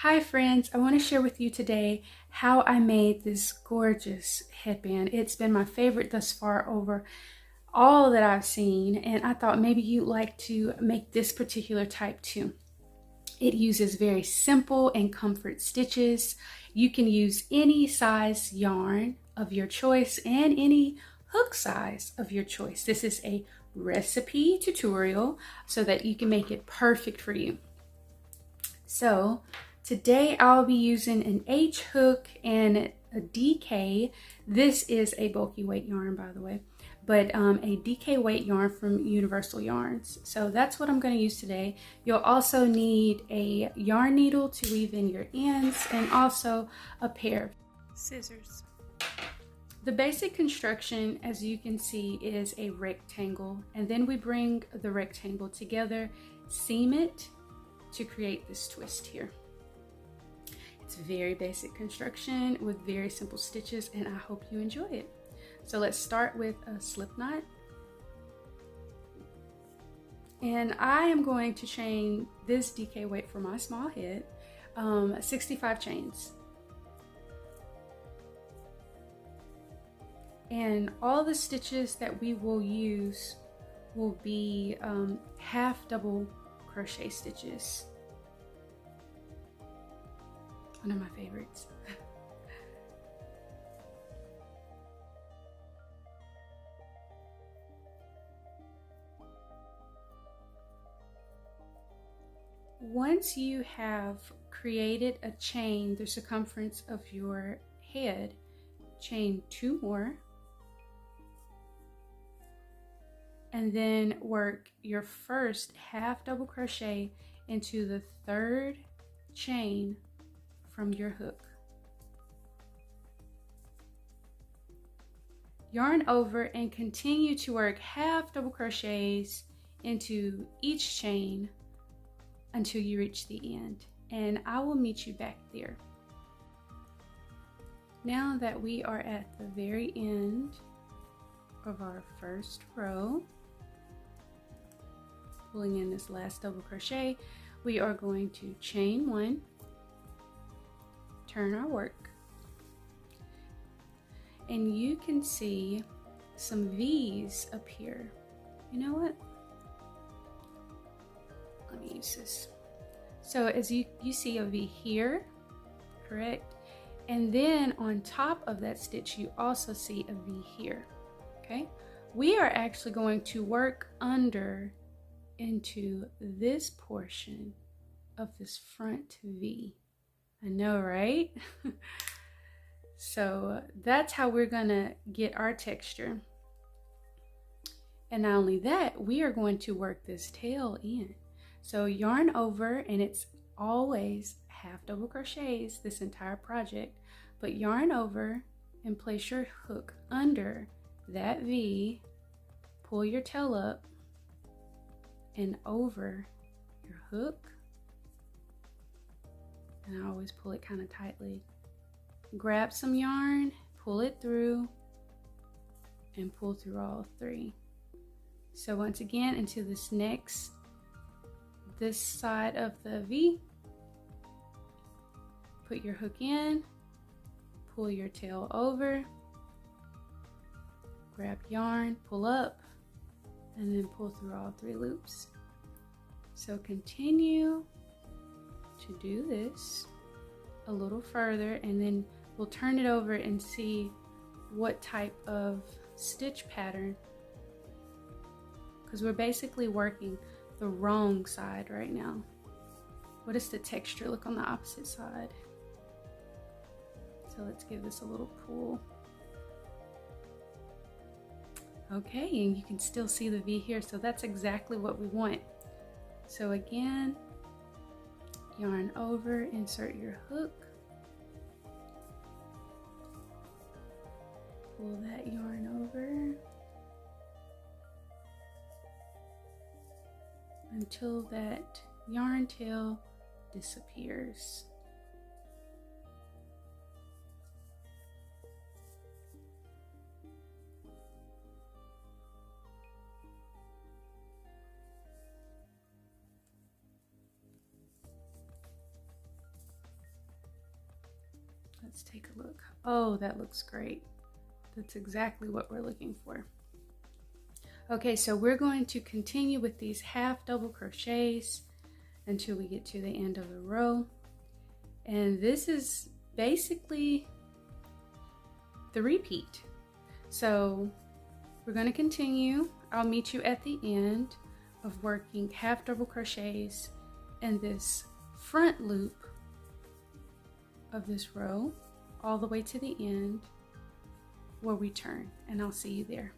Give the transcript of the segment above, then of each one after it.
Hi friends, I want to share with you today how I made this gorgeous headband. It's been my favorite thus far over all that I've seen, and I thought maybe you'd like to make this particular type too. It uses very simple and comfort stitches. You can use any size yarn of your choice and any hook size of your choice. This is a recipe tutorial so that you can make it perfect for you. So today I'll be using an H hook and a DK. This is a bulky weight yarn, by the way, but a DK weight yarn from Universal Yarns. So that's what I'm going to use today. You'll also need a yarn needle to weave in your ends and also a pair of scissors. The basic construction, as you can see, is a rectangle, and then we bring the rectangle together, seam it to create this twist here. It's very basic construction with very simple stitches, and I hope you enjoy it. So let's start with a slip knot. And I am going to chain this DK weight for my small head, 65 chains. And all the stitches that we will use will be half double crochet stitches. One of my favorites. Once you have created a chain the circumference of your head, chain 2 more, and then work your first half double crochet into the 3rd chain from your hook. Yarn over and continue to work half double crochets into each chain until you reach the end, and I will meet you back there. Now that we are at the very end of our first row, pulling in this last double crochet, we are going to chain 1, turn our work, and you can see some V's appear. You know what? Let me use this. So as you see a V here, correct? And then on top of that stitch, you also see a V here, okay? We are actually going to work under into this portion of this front V. I know, right? So that's how we're gonna get our texture. And not only that, we are going to work this tail in. So yarn over, and it's always half double crochets this entire project, but yarn over and place your hook under that V, pull your tail up and over your hook, and I always pull it kind of tightly. Grab some yarn, pull it through, and pull through all 3. So once again, into this side of the V, put your hook in, pull your tail over, grab yarn, pull up, and then pull through all 3 loops. So continue to do this a little further, and then we'll turn it over and see what type of stitch pattern, because we're basically working the wrong side right now. What does the texture look on the opposite side? So let's give this a little pull. Okay, and you can still see the V here, so that's exactly what we want. So again, yarn over, insert your hook, pull that yarn over until that yarn tail disappears. Let's take a look. Oh, that looks great. That's exactly what we're looking for. Okay, so we're going to continue with these half double crochets until we get to the end of the row. And this is basically the repeat. So we're going to continue. I'll meet you at the end of working half double crochets in this front loop of this row all the way to the end where we turn, and I'll see you there.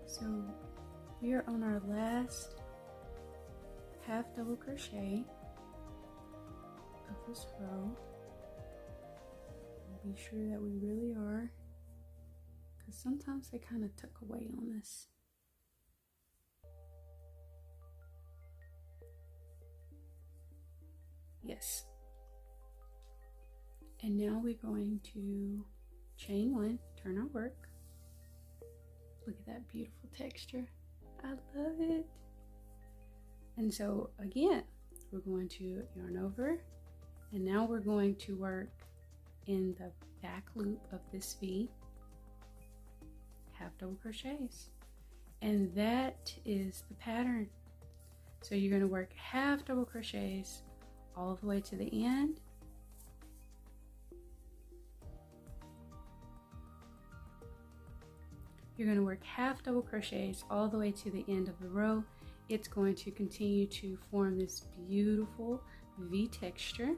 So we are on our last half double crochet of this row. Be sure that we really are, because sometimes they kind of tuck away on this. Yes. And now we're going to chain one, turn our work. Look at that beautiful texture. I love it. And so again, we're going to yarn over, and now we're going to work in the back loop of this V, half double crochets. And that is the pattern. So you're going to work half double crochets all the way to the end. You're going to work half double crochets all the way to the end of the row. It's going to continue to form this beautiful V texture.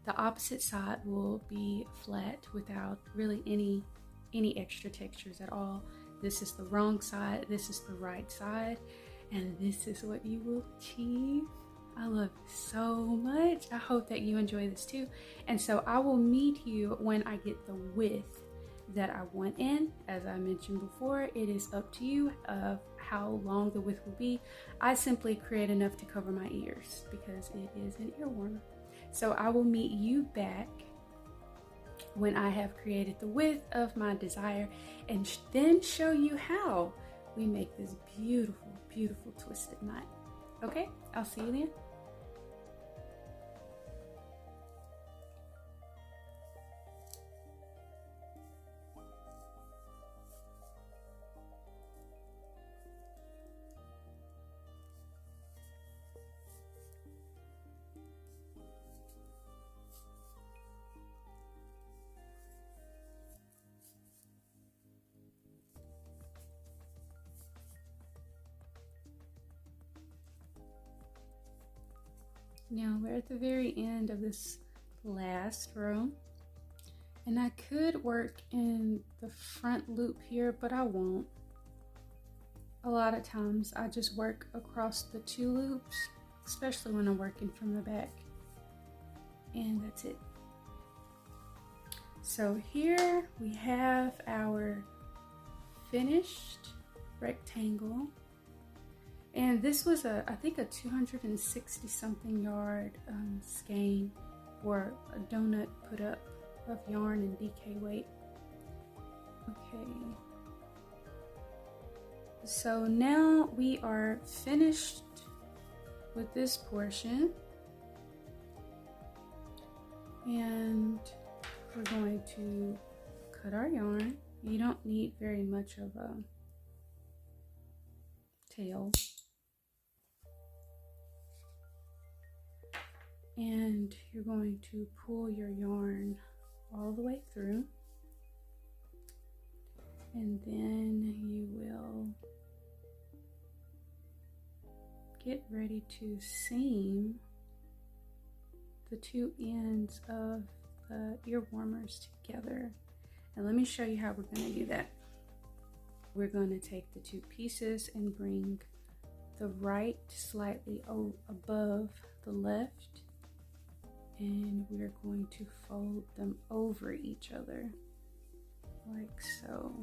The opposite side will be flat without really any extra textures at all. This is the wrong side, this is the right side, and this is what you will achieve. I love it so much. I hope that you enjoy this too. And so I will meet you when I get the width that I want in. As I mentioned before, it is up to you of how long the width will be. I simply create enough to cover my ears because it is an ear warmer. So I will meet you back when I have created the width of my desire, and then show you how we make this beautiful, beautiful twisted knot. Okay, I'll see you then. Now we're at the very end of this last row, and I could work in the front loop here, but I won't. A lot of times I just work across the two loops, especially when I'm working from the back, and that's it. So here we have our finished rectangle. And this was I think a 260 something yard skein, or a donut put up of yarn and DK weight. Okay. So now we are finished with this portion. And we're going to cut our yarn. You don't need very much of a tail. And you're going to pull your yarn all the way through, and then you will get ready to seam the two ends of the ear warmers together. And let me show you how we're going to do that. We're going to take the two pieces and bring the right slightly above the left, and we're going to fold them over each other like so.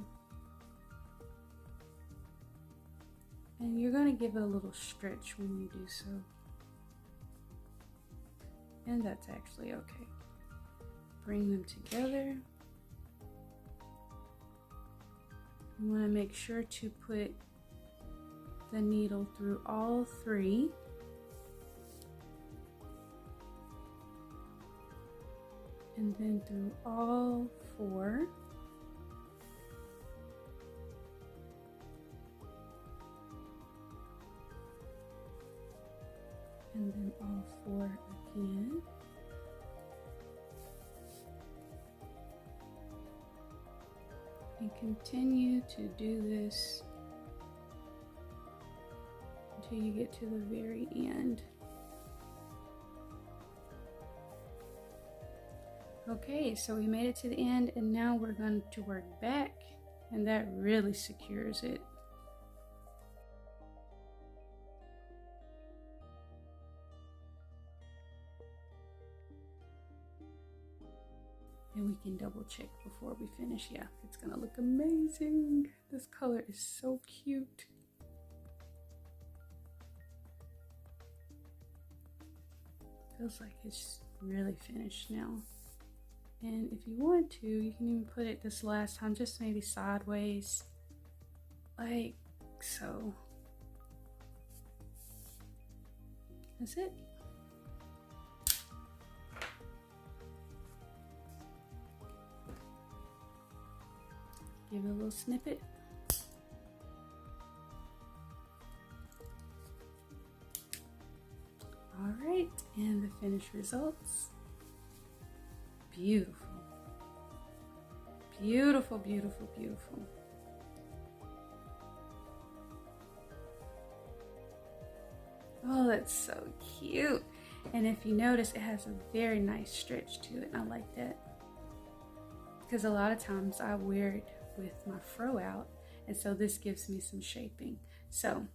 And you're going to give it a little stretch when you do so, and that's actually okay. Bring them together. You want to make sure to put the needle through all 3. And then through all 4. And then all 4 again. And continue to do this until you get to the very end. Okay, so we made it to the end, and now we're going to work back, and that really secures it. And we can double check before we finish. Yeah, it's gonna look amazing. This color is so cute. Feels like it's really finished now. And if you want to, you can even put it this last time, just maybe sideways, like so. That's it. Give it a little snippet. All right, and the finished results. Beautiful. Beautiful, beautiful, beautiful. Oh, that's so cute. And if you notice, it has a very nice stretch to it. I like that. Because a lot of times I wear it with my fro out, and so this gives me some shaping. So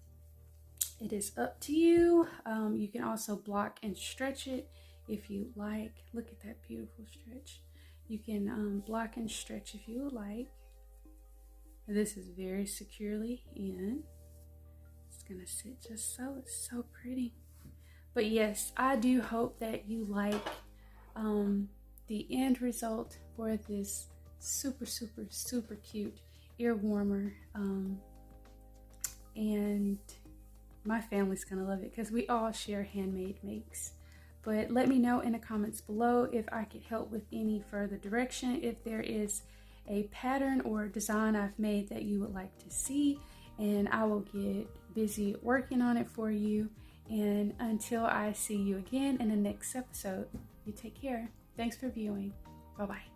it is up to you. You can also block and stretch it if you like. Look at that beautiful stretch. You can block and stretch if you would like. This is very securely in. It's gonna sit just so. It's so pretty. But yes, I do hope that you like the end result for this super, super, super cute ear warmer. And my family's gonna love it because we all share handmade makes. But let me know in the comments below if I could help with any further direction, if there is a pattern or design I've made that you would like to see, and I will get busy working on it for you. And until I see you again in the next episode, you take care. Thanks for viewing. Bye-bye.